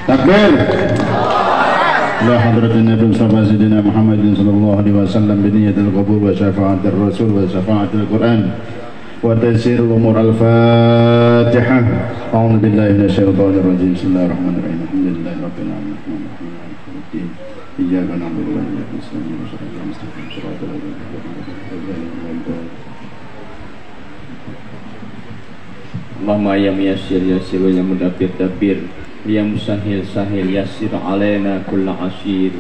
Takbir. La hadratin Nabi Sayyidina Muhammadin sallallahu alaihi wasallam bi niyatil qabul wa syafa'atir rasul wa syafa'atil Quran wa taysirul umur al-Fatihah. A'udzu billahi minasyaitonir rajim. Bismillahirrahmanirrahim. Alhamdulillahi rabbil alamin. Iyyaka na'budu wa iyyaka nasta'in. Shiratal mustaqim. Shiratal ladzina an'amta 'alaihim. Allahumma ya muyassir yassir wa ya mudabbir dabbir ya musahil sahil yassir alaina kulla asyir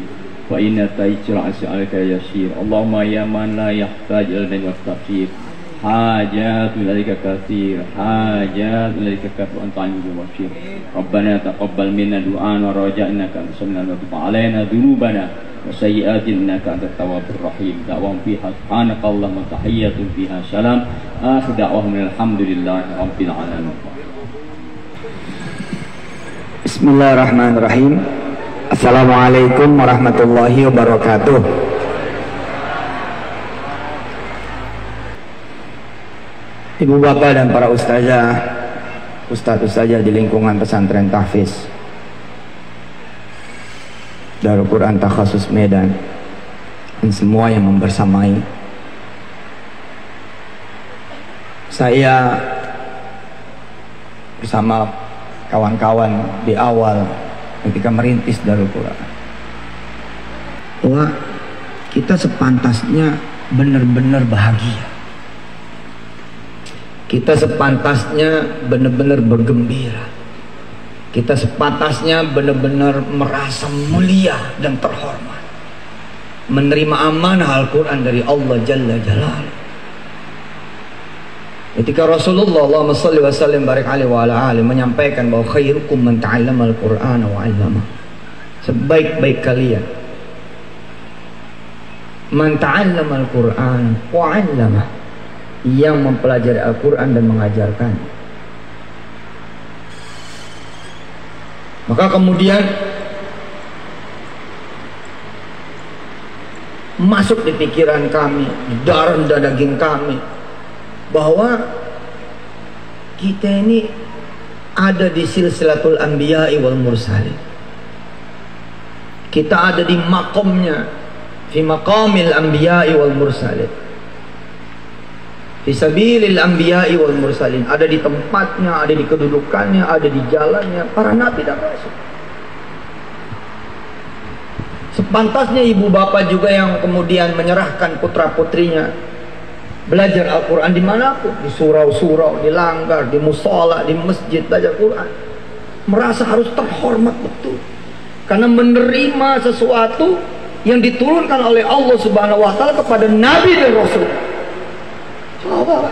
wa inna taysira as'alaka yassir. Allahumma ya man la yahtaj ilaihi wa tafsir hajat ilaika katsir hajat ilaika katsir anta ayyul wasir. Rabbana taqabbal minna du'ana wa raja'na ka antas-sami'ul 'alim alaina dhunubana wa sayyi'atina innaka antat tawwabur rahim. Da'wahum fiha subhanakallahumma tahiyyatun fiha salam. Akhir da'wahum alhamdulillahi rabbil alamin. Bismillahirrahmanirrahim. Assalamualaikum warahmatullahi wabarakatuh. Ibu bapak dan para ustazah di lingkungan pesantren Tahfiz Darul Quran Takhasus Medan dan semua yang membersamai, saya bersama kawan-kawan di awal ketika merintis Darul Quran, bahwa kita sepantasnya benar-benar bahagia, kita sepantasnya benar-benar bergembira, kita sepantasnya benar-benar merasa mulia dan terhormat menerima amanah Al-Quran dari Allah Jalla Jalaluhu. Ketika Rasulullah Allahumma salli wa sallim barik alaihi wa ala alihi menyampaikan bahwa khairukum man ta'allama al-Qur'ana wa 'allama, sebaik-baik kalian man ta'allama al-Qur'ana wa 'allama, yang mempelajari Al-Quran dan mengajarkan. Maka kemudian masuk di pikiran kami, di darah dan daging kami, bahwa kita ini ada di silsilatul anbiya'i wal mursalin. Kita ada di makomnya, fi maqamil anbiya'i wal mursalin, fi sabilil anbiya'i wal mursalin. Ada di tempatnya, ada di kedudukannya, ada di jalannya para nabi dan rasul. Sepantasnya ibu bapak juga yang kemudian menyerahkan putra putrinya belajar Al-Quran dimanapun, di surau-surau, di langgar, di musola, di masjid belajar Quran, merasa harus terhormat betul karena menerima sesuatu yang diturunkan oleh Allah Subhanahu wa Ta'ala kepada Nabi dan Rasul. Coba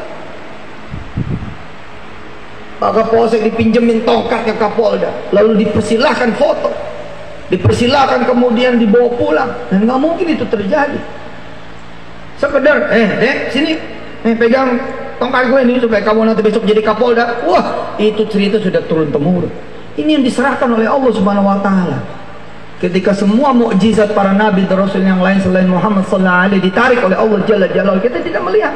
Pak Kapolsek dipinjemin tongkatnya Kapolda, lalu dipersilahkan foto, dipersilahkan kemudian dibawa pulang, dan nggak mungkin itu terjadi. Sekedar, dek, sini, pegang tongkat gue ini supaya kamu nanti besok jadi Kapolda. Wah, itu cerita sudah turun temurun. Ini yang diserahkan oleh Allah Subhanahu wa Ta'ala. Ketika semua mukjizat para nabi dan rasul yang lain selain Muhammad sallallahu alaihi ditarik oleh Allah Jalla Jalaluhu, kita tidak melihat.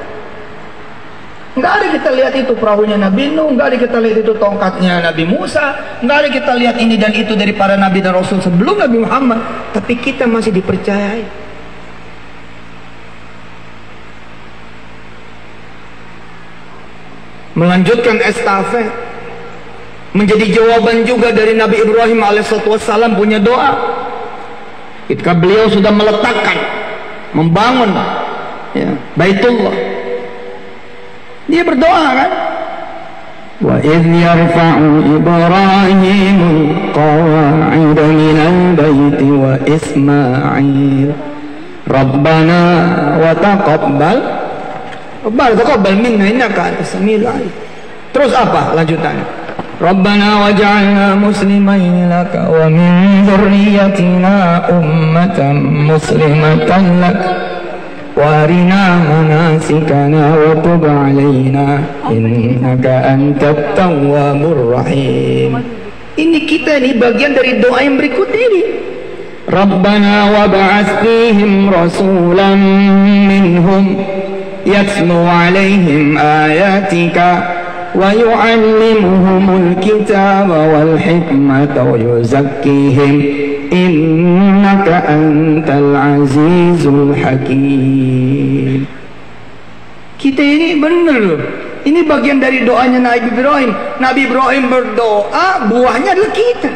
Enggak ada kita lihat itu perahunya Nabi Nuh, enggak ada kita lihat itu tongkatnya Nabi Musa, enggak ada kita lihat ini dan itu dari para nabi dan rasul sebelum Nabi Muhammad, tapi kita masih dipercayai. Melanjutkan estafet, menjadi jawaban juga dari Nabi Ibrahim alaihissalam punya doa ketika beliau sudah meletakkan, membangun ya, Baitullah. Dia berdoa kan, wa وإذ يرفع إبراهيم القواعد من البيت وإسماعيل ربنا وتقبل minna innaka antas samiul alim. Terus apa lanjutannya? Rabbana waj'alna muslimain laka wa min dzurriyyatina ummatan muslimatan lak wa arina manasikana wa tub 'alaina innaka antat tawwabur rahim. Ini kita nih bagian dari doa yang berikut ini. Rabbana wab'ats fihim rasulan minhum يتلو عليهم آياتك ويعلمهم الكتاب والحكمة ويزكيهم إنك أنت العزيز الحكيم. Kita ini benar loh. Ini bagian dari doanya Nabi Ibrahim. Nabi Ibrahim berdoa, buahnya adalah kita.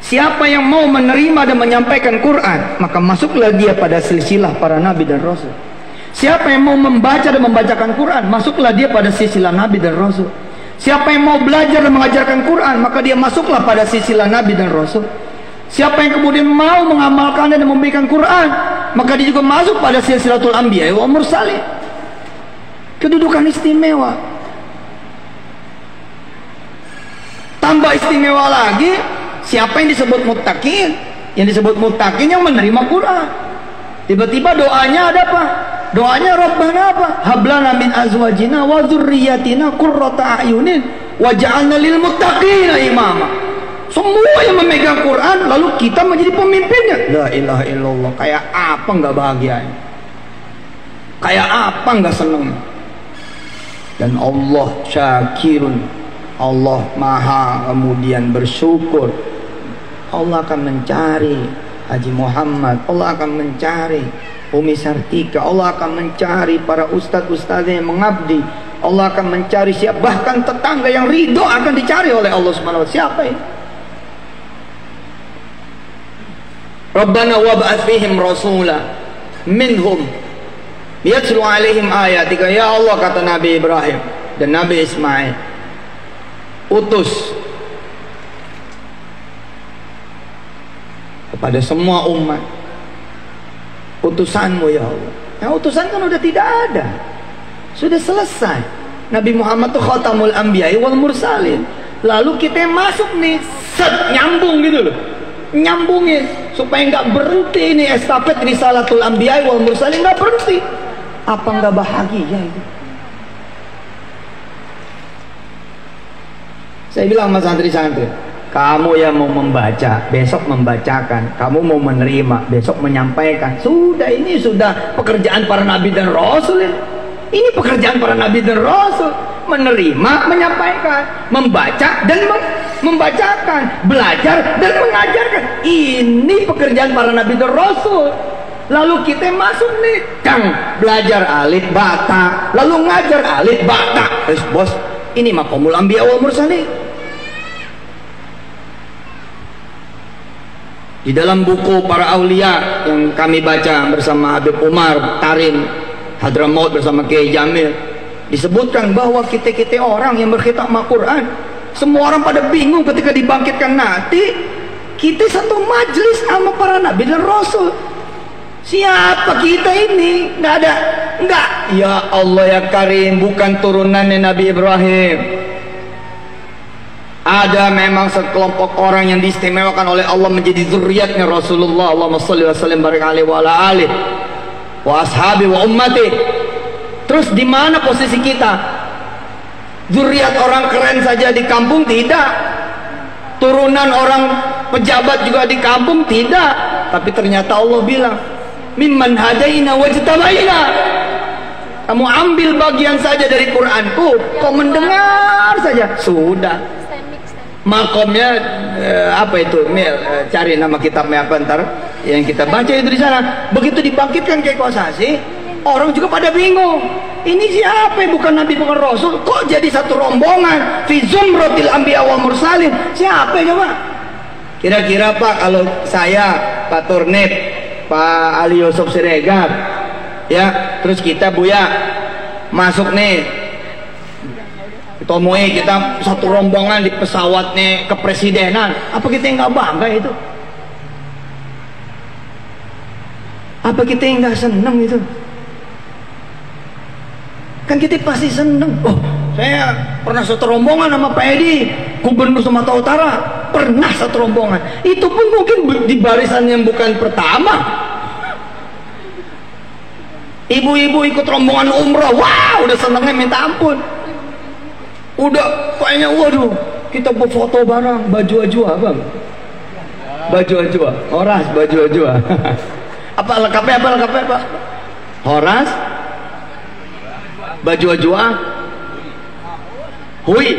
Siapa yang mau menerima dan menyampaikan Quran, maka masuklah dia pada silsilah para nabi dan rasul. Siapa yang mau membaca dan membacakan Quran, masuklah dia pada silsilah Nabi dan Rasul. Siapa yang mau belajar dan mengajarkan Quran, maka dia masuklah pada silsilah Nabi dan Rasul. Siapa yang kemudian mau mengamalkan dan memberikan Quran, maka dia juga masuk pada silsilatul anbiya wal mursalin. Kedudukan istimewa. Tambah istimewa lagi, siapa yang disebut muttaqin? Yang disebut muttaqin yang menerima Quran. Tiba-tiba doanya ada apa? Doanya Rabbana apa? Hablana min azwajina wa dzurriyyatina qurrata a'yunin waj'alna lil muttaqina imama. Semua yang memegang Quran lalu kita menjadi pemimpinnya. La ilaha illallah. Kayak apa enggak bahagianya? Kayak apa enggak senang? Dan Allah syakirun. Allah maha kemudian bersyukur. Allah akan mencari Haji Muhammad, Allah akan mencari Umi Sartika, Allah akan mencari para ustadz-ustadz yang mengabdi, Allah akan mencari siapa, bahkan tetangga yang ridho akan dicari oleh Allah Subhanahu wa taala. Siapa ini? Rabbana wab'ats fihim rasula minhum yatlu alaihim ayatika. Ya Allah, kata Nabi Ibrahim dan Nabi Ismail, utus kepada semua umat utusanmu ya Allah. Nah, utusan kan udah tidak ada, sudah selesai. Nabi Muhammad itu khatamul anbiya wal mursalin. Lalu kita masuk nih, set, nyambung gitu loh, nyambungin supaya nggak berhenti ini estafet risalatul anbiya wal mursalin, nggak berhenti. Apa nggak bahagia itu? Saya bilang sama santri-santri, kamu yang mau membaca, besok membacakan. Kamu mau menerima, besok menyampaikan. Sudah, ini sudah pekerjaan para nabi dan rasul. Ini pekerjaan para nabi dan rasul. Menerima, menyampaikan, membaca dan membacakan, belajar dan mengajarkan. Ini pekerjaan para nabi dan rasul. Lalu kita masuk nih, Kang, belajar alif bata, lalu ngajar alif bata. Bos, ini maqamul anbiya wal mursalin. Di dalam buku para aulia yang kami baca bersama Habib Umar Tarin Hadramaut bersama Kiai Jamil, disebutkan bahwa kita orang yang berkhitab Al-Quran, semua orang pada bingung ketika dibangkitkan nanti. Kita satu majlis sama para nabi dan rasul. Siapa kita ini? Nggak ada, nggak. Ya Allah ya Karim, bukan turunannya Nabi Ibrahim. Ada memang sekelompok orang yang diistimewakan oleh Allah menjadi zuriatnya Rasulullah. Allahumma shalli wa sallim barik alaihi wa ala alihi wa ashabi wa ummati. Terus di mana posisi kita? Zuriat orang keren saja di kampung tidak. Turunan orang pejabat juga di kampung tidak. Tapi ternyata Allah bilang, mimman hadaina wajtabaina. Kamu ambil bagian saja dari Quranku, kau mendengar saja, sudah. Makomnya apa itu? Cari nama kitabnya apa ntar yang kita baca itu di sana. Begitu dibangkitkan Kiai Kosasi, orang juga pada bingung. Ini siapa? Bukan nabi, bukan rasul. Kok jadi satu rombongan? Fi zumratil anbiya wal mursalin. Siapa coba? Kira-kira Pak, kalau saya, Pak Turnip, Pak Ali Yusuf Siregar, ya, terus kita Buya masuk nih. Kita satu rombongan di pesawatnya kepresidenan. Apa kita yang nggak bangga itu? Apa kita yang nggak seneng itu? Kan kita pasti seneng. Oh, saya pernah satu rombongan sama Pak Edi, Gubernur Sumatera Utara. Pernah satu rombongan. Itu pun mungkin di barisan yang bukan pertama. Ibu-ibu ikut rombongan umrah, wah udah senengnya minta ampun. Udah kayaknya waduh, kita foto bareng, baju ajwa bang. Baju ajwa, horas baju ajwa. Apa lengkapnya Pak? Horas, baju ajwa, hui,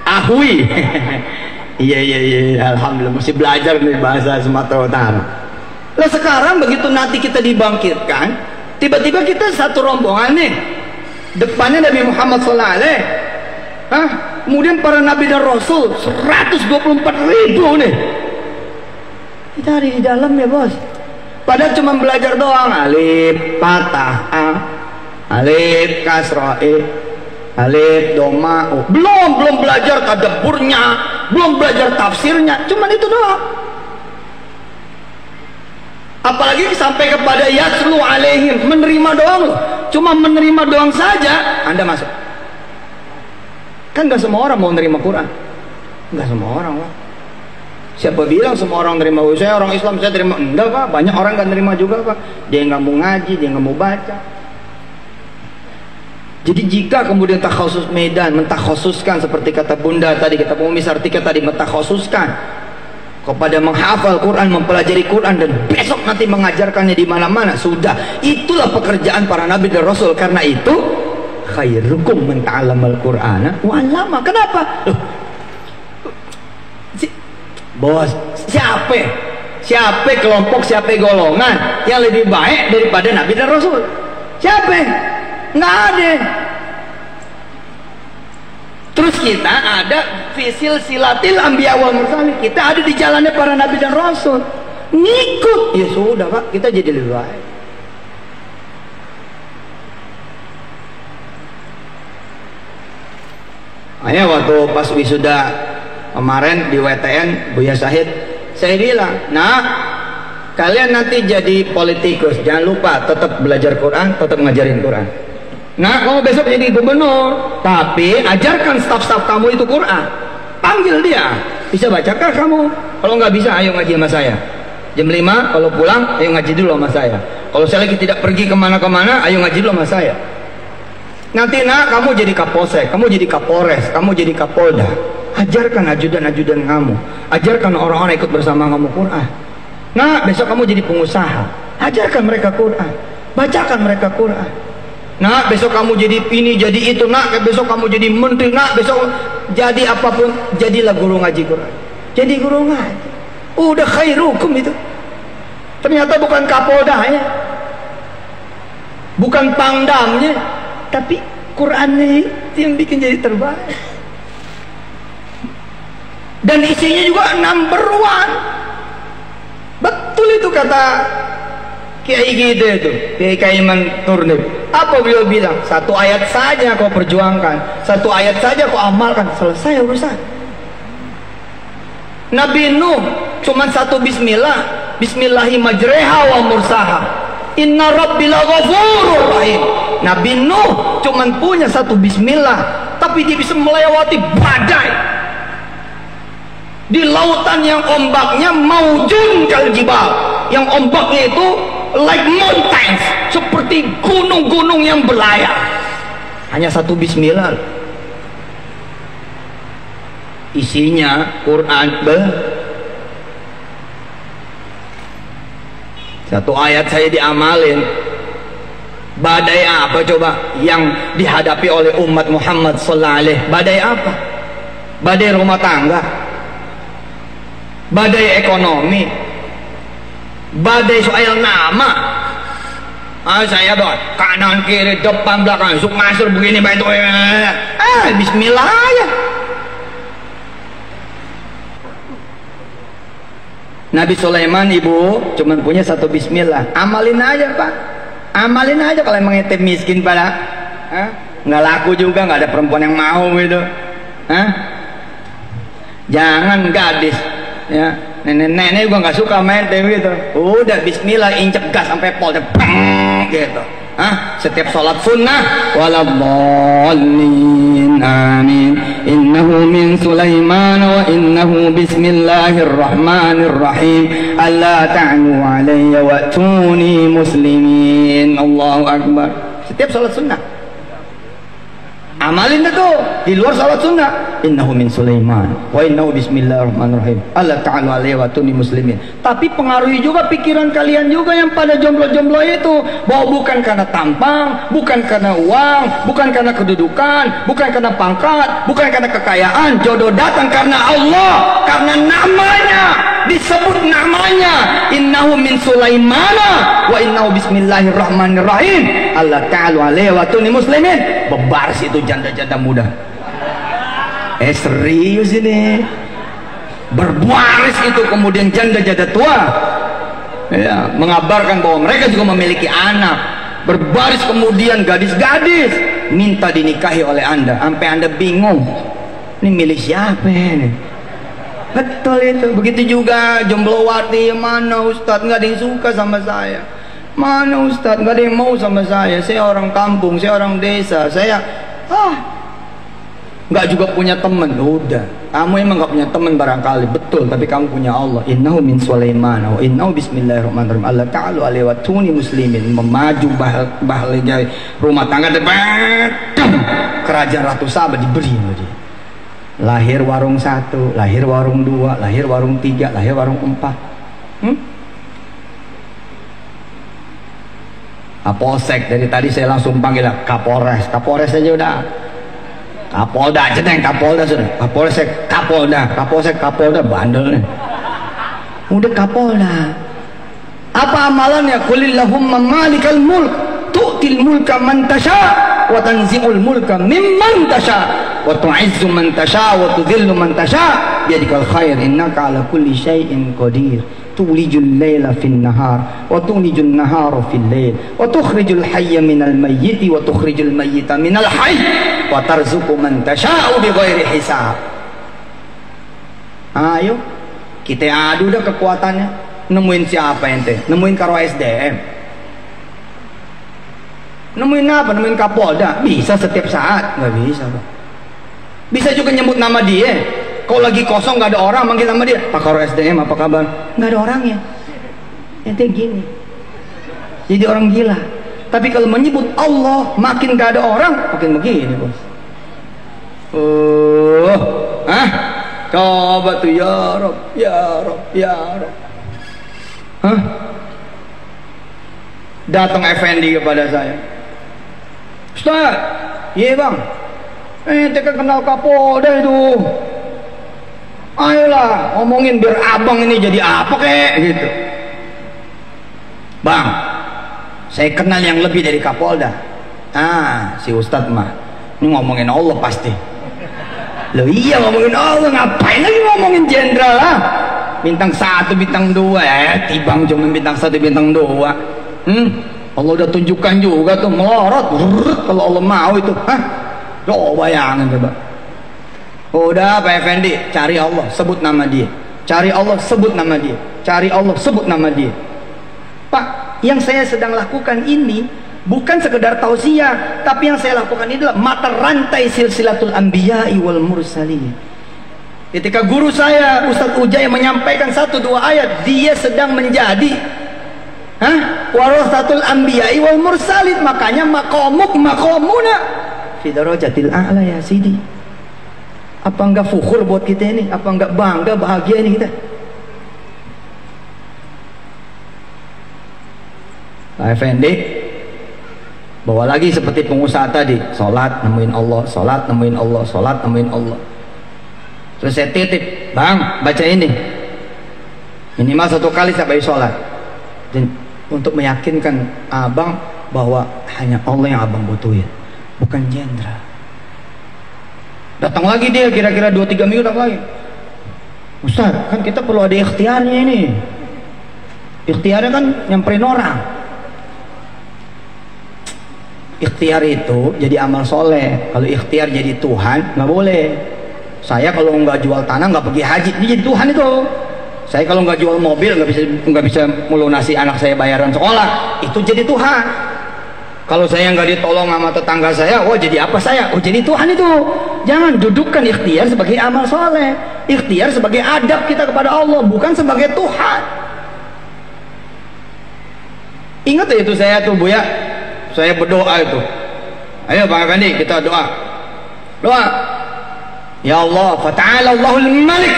ahui. Iya, alhamdulillah masih belajar nih bahasa Sumatera Utara. Lah sekarang begitu nanti kita dibangkitkan, tiba-tiba kita satu rombongan nih, depannya Nabi Muhammad SAW, kemudian para Nabi dan Rasul 124.000 nih. Kita ada di dalam ya bos. Padahal cuma belajar doang, alif patah a, alif kasrah e, alif doma o. Belum belajar tadaburnya, belum belajar tafsirnya, cuma itu doang. Apalagi sampai kepada yatlu alaihim, menerima doang loh. Cuma menerima doang saja Anda masuk. Kan gak semua orang mau nerima Quran. Gak semua orang Pak. Siapa bilang semua orang nerima? Saya orang Islam, saya terima. Enggak Pak, banyak orang gak nerima juga Pak. Dia gak mau ngaji, dia gak mau baca. Jadi jika kemudian takhusus medan, mentakhususkan seperti kata Bunda tadi, kata pengumis artikel tadi, mentakhususkan kepada menghafal Quran, mempelajari Quran, dan besok nanti mengajarkannya di mana-mana, sudah itulah pekerjaan para nabi dan rasul. Karena itu khairukum man ta'allamal Qur'ana wa 'allama. Kenapa? Bos, siapa kelompok, siapa golongan yang lebih baik daripada nabi dan rasul? Siapa? Nggak ada. Terus kita ada fisil silatil anbiya wal mursalin, kita ada di jalannya para nabi dan rasul, ngikut ya sudah Pak, kita jadi lebih baik. Ayo waktu pas wisuda kemarin di WTN Buya Syahid, saya bilang, nah kalian nanti jadi politikus, jangan lupa tetap belajar Quran, tetap ngajarin Quran. Nah, kamu besok jadi gubernur, tapi ajarkan staf-staf kamu itu Quran. Panggil dia, bisa bacakah kamu? Kalau nggak bisa, ayo ngaji sama saya. Jam 5 kalau pulang, ayo ngaji dulu sama saya. Kalau saya lagi tidak pergi kemana-kemana, ayo ngaji dulu sama saya. Nanti nak, kamu jadi kapolsek, kamu jadi kapolres, kamu jadi kapolda. Ajarkan ajudan-ajudan kamu, ajarkan orang-orang ikut bersama kamu Quran. Nah, besok kamu jadi pengusaha, ajarkan mereka Quran, bacakan mereka Quran. Nah, besok kamu jadi ini, jadi itu. Nah, besok kamu jadi menteri. Nah, besok jadi apapun, jadilah guru ngaji Quran. Jadi guru ngaji. Udah khairukum itu. Ternyata bukan kapoldanya, bukan pangdamnya, tapi Qurannya itu yang bikin jadi terbaik. Dan isinya juga number 1. Betul itu kata Kiai gitu itu, Kiai Iman Turnip. Apa beliau bilang? Satu ayat saja kau perjuangkan, satu ayat saja kau amalkan, selesai urusan. Nabi Nuh cuma satu bismillah, bismillahi majreha wa mursaha, inna rabbil ghafurur rahim. Nabi Nuh cuma punya satu bismillah, tapi dia bisa melewati badai di lautan yang ombaknya maujun kal jibal, yang ombaknya itu like mountains, seperti gunung-gunung yang berlayar. Hanya satu bismillah, isinya Quran. Satu ayat saya diamalin. Badai apa coba yang dihadapi oleh umat Muhammad sallallahu alaihi? Badai apa? Badai rumah tangga, badai ekonomi, badai soal nama. Saya buat kanan kiri depan belakang suk masuk begini bantu. Bismillah ya. Nabi Sulaiman ibu cuma punya satu bismillah. Amalin aja Pak, amalin aja. Kalau emang ente miskin pada nggak laku juga, nggak ada perempuan yang mau gitu. Hah? Jangan gadis, ya nenek-nenek gua nggak suka main gitu. Udah bismillah, injek gas sampai pol gitu. Hah? Setiap sholat sunnah waladhdallin amin innahu min Sulaiman wa innahu bismillahirrahmanirrahim alla ta'nu alayya wa'tuni muslimin. Allahu akbar. Setiap sholat sunnah amalin itu di luar sholat sunnah. Innahu min Sulaiman wa innahu bismillahirrahmanirrahim alla ta'alu alayhi wa tuni muslimin. Tapi pengaruhi juga pikiran kalian juga yang pada jomblo-jomblo itu, bahwa bukan karena tampang, bukan karena uang, bukan karena kedudukan, bukan karena pangkat, bukan karena kekayaan. Jodoh datang karena Allah, karena namanya, disebut namanya. Innahu min Sulaimana wa innahu bismillahirrahmanirrahim alla ta'alu alayhi wa tuni muslimin. Bebaris itu janda-janda muda. Serius ini. Berbaris itu kemudian janda-janda tua, ya, mengabarkan bahwa mereka juga memiliki anak. Berbaris kemudian gadis-gadis minta dinikahi oleh Anda, sampai Anda bingung, ini milih siapa ini? Betul itu. Begitu juga jomblowati, mana Ustadz, nggak ada yang suka sama saya. Mana Ustadz, nggak ada yang mau sama saya. Saya orang kampung, saya orang desa, saya nggak juga punya teman. Udah, kamu emang nggak punya teman barangkali, betul, tapi kamu punya Allah. Innahu min Sulaiman wa innahu bismillahirrahmanirrahim alla ta'alu alayhi wa tuni muslimin. Memaju bahagia rumah tangga debat kerajaan Ratu Saba diberi dia. Lahir warung 1, lahir warung 2, lahir warung 3, lahir warung 4. Kapolsek, dari tadi saya langsung panggil Kapolres. Kapolres aja udah. Kapolda aja deh, Kapolda sudah. Kapolsek, Kapolda, Kapolsek, Kapolda, bandel nih. Udah Kapolda. Apa amalannya? Qulillahumma malikal mulk tu'til mulka man tasha wa tanzi'ul mulka mimman tasha wa tu'izzu man tasha wa tudhillu man tasha biyadikal khair innaka ala kulli syai'in qadir. Tulijul layla fin nahar wa tulijul nahara fil layl wa tukhrijul hayya minal mayyiti wa tukhrijul mayyita minal hayy wa tarzuqu man tasha'u bighairi hisab. Ayo kita adu dah kekuatannya. Nemuin siapa ente? Nemuin karo SDM. Nemuin apa? Nemuin Kapolda. Bisa setiap saat? Nggak bisa, Pak. Bisa juga nyebut nama dia. Kalau lagi kosong nggak ada orang, manggil nama dia, Pak Karo SDM apa kabar? Nggak ada orangnya. Ente gini, jadi orang gila. Tapi kalau menyebut Allah, makin nggak ada orang, makin begini, bos. Coba tuh, ya Rob, ya Rob, ya Rob. Datang Effendi kepada saya, Ustaz, iya bang, ente kan kenal Kapolda itu. Ayolah ngomongin biar abang ini jadi apa kek gitu. Bang, saya kenal yang lebih dari Kapolda. Si Ustadz mah ini ngomongin Allah pasti. Loh iya, ngomongin Allah, ngapain lagi ngomongin jenderal lah? Bintang 1, bintang 2, tibang cuma bintang 1, bintang 2. Allah udah tunjukkan juga tuh melorot. Kalau Allah mau itu, coba bayangin coba. Udah Pak Effendi, cari Allah, sebut nama dia. Cari Allah, sebut nama dia. Cari Allah, sebut nama dia. Pak, yang saya sedang lakukan ini bukan sekedar tausiah, tapi yang saya lakukan ini adalah mata rantai silsilatul anbiya'i wal mursalin. Ketika guru saya Ustadz Ujay menyampaikan 1-2 ayat, dia sedang menjadi warasatul anbiya'i wal mursalin. Makanya maqamuna fi darajatil a'la ya sidi. Apa enggak fukhur buat kita ini? Apa enggak bangga, bahagia ini kita? Pak Effendi bawa lagi seperti pengusaha tadi, sholat nemuin Allah, sholat nemuin Allah, sholat nemuin Allah. Terus saya titip, bang baca ini minimal 1 kali sampai sholat, dan untuk meyakinkan abang bahwa hanya Allah yang abang butuhin, bukan jenderal. Datang lagi dia, kira-kira 2-3 minggu datang lagi. Ustaz, kan kita perlu ada ikhtiarnya ini. Ikhtiarnya kan nyamperin orang. Ikhtiar itu jadi amal soleh. Kalau ikhtiar jadi Tuhan nggak boleh. Saya kalau nggak jual tanah nggak pergi haji, ini jadi Tuhan itu. Saya kalau nggak jual mobil nggak bisa melunasi anak saya bayaran sekolah, itu jadi Tuhan. Kalau saya nggak ditolong sama tetangga saya, oh jadi apa saya? Oh jadi Tuhan itu. Jangan dudukkan ikhtiar sebagai amal soleh. Ikhtiar sebagai adab kita kepada Allah, bukan sebagai Tuhan. Ingat ya itu saya tuh Bu ya, saya berdoa itu. Ayo Bang Effendi kita doa. Doa. Ya Allah, fata'ala Allahul Malik.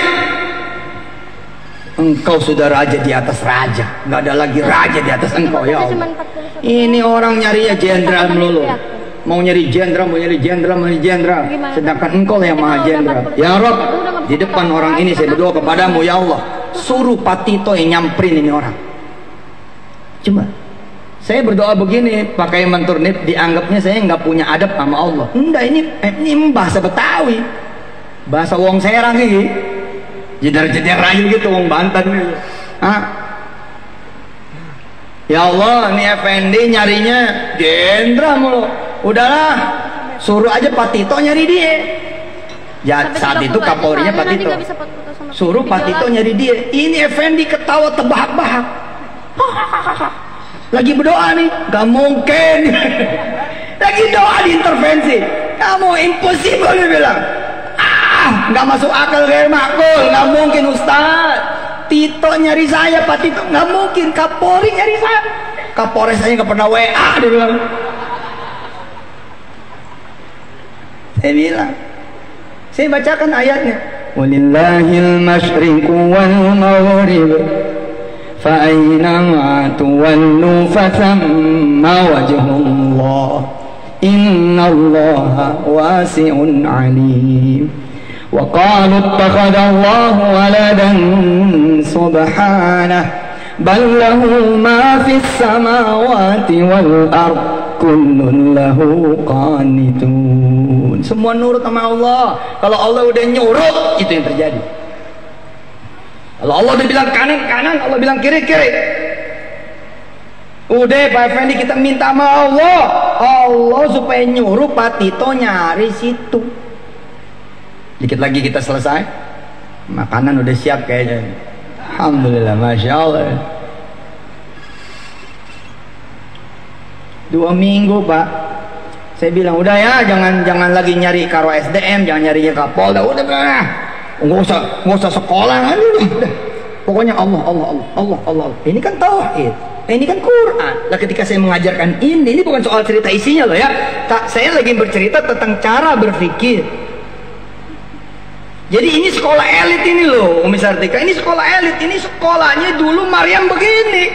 Engkau sudah raja di atas raja, nggak ada lagi raja di atas engkau ya Allah. Ini orang nyarinya jenderal melulu, mau nyari jenderal, mau nyari jenderal, mau nyari jenderal, sedangkan engkau yang maha jenderal. Ya Rob, di depan orang ini saya berdoa kepadamu ya Allah, suruh Pak Tito yang nyamperin ini orang. Coba, saya berdoa begini, pakai menturnip, dianggapnya saya nggak punya adab sama Allah. Enggak, ini bahasa Betawi, bahasa Wong Serang ini. Jedar-jedar rayu gitu, wong Banten gitu. Ya Allah, ini Effendi nyarinya jenderal mulu. Udahlah, suruh aja Pak Tito nyari dia. Ya, saat itu Kapolrinya Pak Tito. Suruh Pak Tito nyari dia. Ini Effendi ketawa terbahak-bahak. Lagi berdoa nih, gak mungkin. Lagi doa diintervensi. Kamu impossible dia bilang. Nggak masuk akal, kayak makul, nggak mungkin Ustaz. Tito nyari saya, Pak Tito nggak mungkin. Kapolri nyari saya, Kapolres saya nggak pernah WA, dia bilang. Saya bilang, saya bacakan ayatnya. Walillahil masyriqu wal maghrib, fa aynama tuwallu fa thamma wajhullah. Innallaha wasi'un alim. وقالوا اتخذ الله ولدا سبحانه بل له ما في السماوات والأرض كل له قانتون. Semua nurut sama Allah. Kalau Allah udah nyuruh, itu yang terjadi. Kalau Allah udah bilang kanan, kanan, Allah bilang kiri, kiri. Udah Pak Effendi kita minta sama Allah, Allah supaya nyuruh Pak Tito nyari situ. Dikit lagi kita selesai, makanan udah siap kayaknya. Alhamdulillah, Masya Allah. 2 minggu Pak, saya bilang udah ya, jangan lagi nyari karo SDM, jangan nyarinya Kapolda, udah nggak usah sekolah, udah. Pokoknya Allah. Ini kan tauhid, ini kan Quran. Nah ketika saya mengajarkan ini bukan soal cerita isinya loh ya. Saya lagi bercerita tentang cara berpikir. Jadi ini sekolah elit ini loh, Umi Sartika. Ini sekolah elit, ini sekolahnya dulu Maryam begini,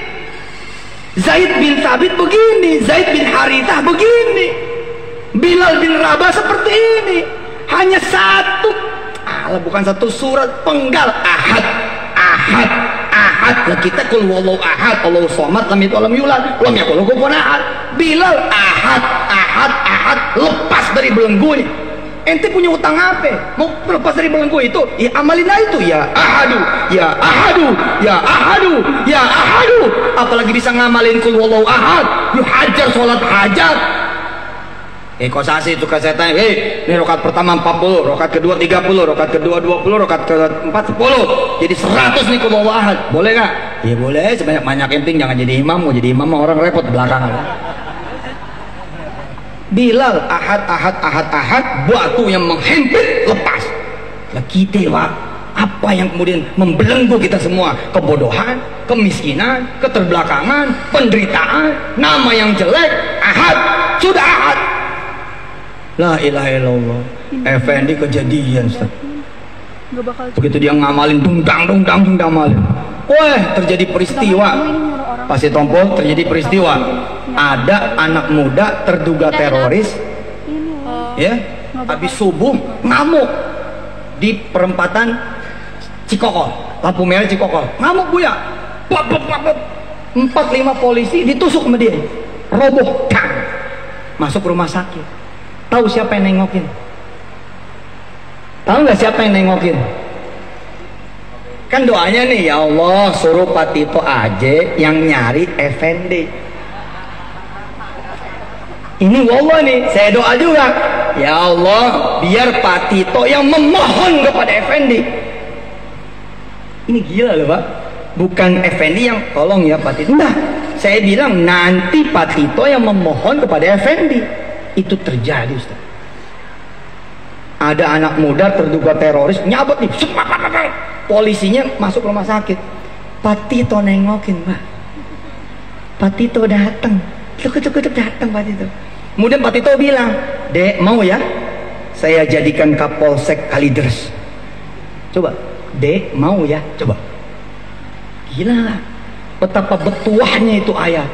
Zaid bin Thabit begini, Zaid bin Harithah begini, Bilal bin Rabah seperti ini. Hanya satu, bukan satu surat, penggal ahad. Nah kita kul wallahu ahad, Allahu somad, lam yalid walam yulad, lam yakul lahu kufuwan ahad. Bilal ahad, lepas dari belenggunya. Ente punya utang apa? Mau lepas dari belenggu itu? Ya amalin aja itu. Ya ahadu, ya ahadu, ya ahadu, ya ahadu. Apalagi bisa ngamalin kul wallahu ahad. Lu hajar sholat hajat. Kosasi itu kasetan. Ini rokat pertama 40, rokat kedua 30, rokat kedua 20, rokat keempat 10. Jadi 100 nih kul wallahu ahad. Boleh nggak? Ya boleh. Sebanyak-banyak penting jangan jadi imam. Mau jadi imam orang repot belakangan. Bilal ahad, batu yang menghimpit lepas. Lah kita Pak, apa yang kemudian membelenggu kita semua? Kebodohan, kemiskinan, keterbelakangan, penderitaan, nama yang jelek. Ahad, sudah ahad. La ilaha illallah. Effendi kejadian Ustaz. Begitu dia ngamalin dungdang malin. Wah, terjadi peristiwa. Pasti tompol, terjadi peristiwa. Ada anak muda terduga teroris, ya, habis subuh ngamuk di perempatan Cikokol, lampu merah Cikokol, ngamuk buya, 4-5 polisi ditusuk sama dia, roboh, masuk rumah sakit. Tahu siapa yang nengokin? Tahu nggak siapa yang nengokin? Kan doanya nih, ya Allah suruh Pak Tito aja yang nyari Effendi. Ini wallah nih, saya doa juga. Ya Allah, biar Pak Tito yang memohon kepada Effendi. Ini gila loh Pak. Bukan Effendi yang tolong ya Pak Tito. Nah, saya bilang nanti Pak Tito yang memohon kepada Effendi. Itu terjadi Ustaz. Ada anak muda terduga teroris nyabot nih. Polisinya masuk rumah sakit. Pak Tito nengokin Pak. Pak Tito datang. Cukup datang Pak Tito. Kemudian Pak Tito bilang, Dek mau ya saya jadikan Kapolsek Kalideres. Coba, Dek mau ya, coba. Gila, betapa betuahnya itu ayat.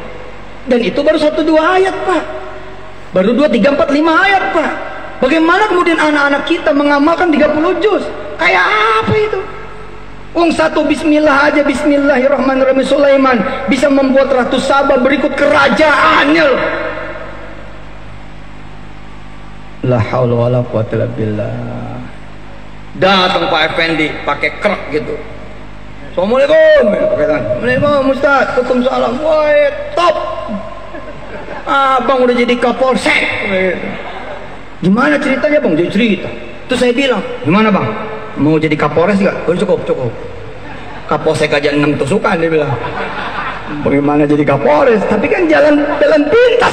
Dan itu baru 1-2 ayat Pak. Baru 2, 3, 4, 5 ayat Pak. Bagaimana kemudian anak-anak kita mengamalkan 30 juz? Kayak apa itu? Wong satu bismillah aja, bismillahirrahmanirrahim Sulaiman bisa membuat Ratu Saba berikut kerajaannya loh. La haula wala quwwata illa billah. Datang Pak Effendi pakai krek gitu. Assalamualaikum. Assalamualaikum Ustaz. Waalaikumsalam. Woi, top. Abang udah jadi Kapolsek. Gimana ceritanya Bang? Jadi cerita. Terus saya bilang, gimana Bang? Mau jadi Kapolres gak? Oh, cukup. Kapolsek aja 6 tusukan dia bilang. Bagaimana jadi Kapolres? Tapi kan jalan pintas.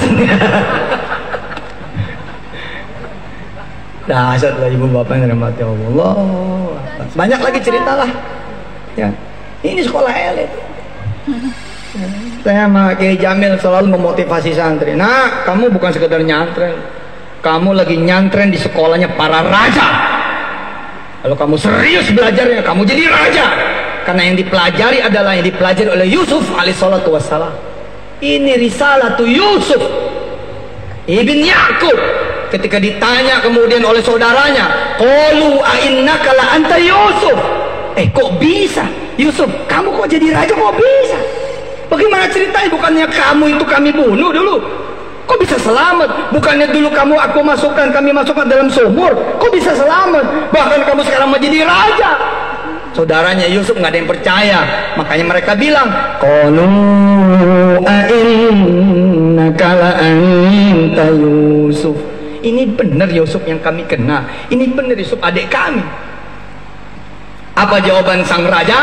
Dahsyat lah ibu bapak yang dirahmati Allah. Banyak lagi cerita lah. Ya, ini sekolah elit. Saya sama Kiai Jamil selalu memotivasi santri. Nah, kamu bukan sekedar nyantren. Kamu lagi nyantren di sekolahnya para raja. Kalau kamu serius belajarnya, kamu jadi raja. Karena yang dipelajari adalah yang dipelajari oleh Yusuf alaihissalatu wassalam. Ini risalah tu Yusuf Ibn Ya'qub. Ketika ditanya kemudian oleh saudaranya, qalu a'innaka la anta Yusuf. Kok bisa? Yusuf, kamu kok jadi raja kok bisa? Bagaimana ceritanya? Bukannya kamu itu kami bunuh dulu? Kok bisa selamat? Bukannya dulu kami masukkan dalam sumur? Kok bisa selamat? Bahkan kamu sekarang mau jadi raja. Saudaranya Yusuf nggak ada yang percaya. Makanya mereka bilang, qalu a'innaka la anta Yusuf. Ini benar Yusuf yang kami kenal. Ini benar Yusuf adik kami. Apa jawaban sang raja?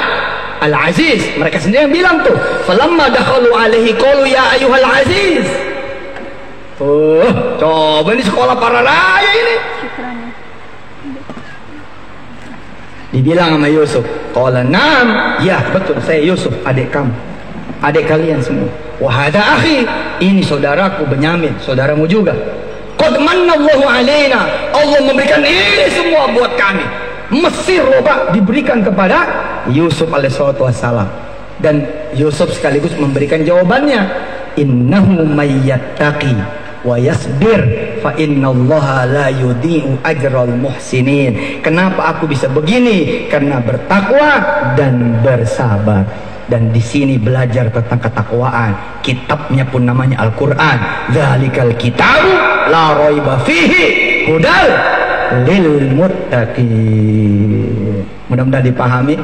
Al-Aziz. Mereka sendiri yang bilang tuh. Falamma dakhalu alaihi qalu ya ayyuhal aziz. Coba ini sekolah para raya ini. Dibilang sama Yusuf, qala na'am. Ya, betul, saya Yusuf, adik kamu. Adik kalian semua. Wa hadha akhi. Ini saudaraku Benyamin, saudaramu juga. Qad manallahu alaina. Allah memberikan ini semua buat kami. Mesir loh Pak diberikan kepada Yusuf alaihissalatu wassalam. Dan Yusuf sekaligus memberikan jawabannya. Innahu mayyattaqi wa yasbir fa innallaha la yudhi'u ajral muhsinin. Kenapa aku bisa begini? Karena bertakwa dan bersabar. Dan di sini belajar tentang ketakwaan. Kitabnya pun namanya Al-Quran. Dzalikal kitabu la raiba fihi hudal lil muttaqin. Mudah-mudahan dipahami.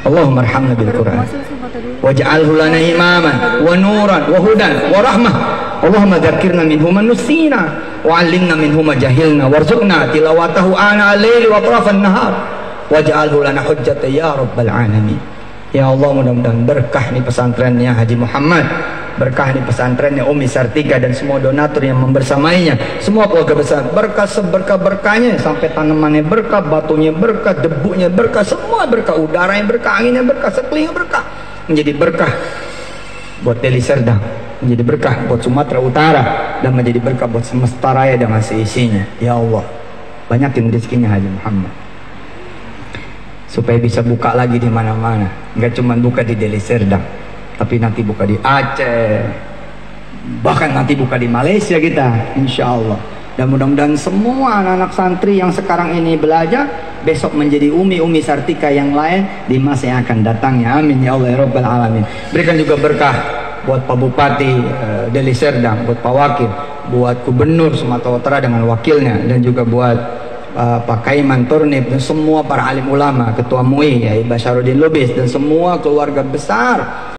Allahumma arhamna bil Quran waj'alhu lana imaman wa nuran wa hudan wa rahmah. Allahumma dzakirna minhu ma nusina wa 'allimna minhu ma jahilna warzuqna tilawatahu ana al-laili wa atrafan nahar waj'alhu lana hujjatan ya rabbal alamin. Ya Allah, mudah-mudahan berkah nih pesantrennya Haji Muhammad, berkah nih pesantrennya Umi Sartika dan semua donatur yang membersamainya, semua keluarga besar, berkah seberkah-berkahnya, sampai tanamannya berkah, batunya berkah, debunya berkah, semua berkah, udaranya berkah, anginnya berkah, sekelilingnya berkah, menjadi berkah buat Deli Serdang, menjadi berkah buat Sumatera Utara, dan menjadi berkah buat semesta raya dengan seisinya. Ya Allah, banyakin rezekinya Haji Muhammad supaya bisa buka lagi di mana-mana. Nggak cuma buka di Deli Serdang, tapi nanti buka di Aceh, bahkan nanti buka di Malaysia kita, insya Allah. Dan mudah-mudahan semua anak-anak santri yang sekarang ini belajar besok menjadi umi Sartika yang lain di masa yang akan datangnya. Amin ya Allah ya Rabbal Alamin. Berikan juga berkah buat Pak Bupati Deli Serdang, buat Pak Wakil, buat Gubernur Sumatera Utara dengan wakilnya, dan juga buat Pak Kaiman Turnip dan semua para alim ulama, Ketua MUI ya Basaruddin Lubis, dan semua keluarga besar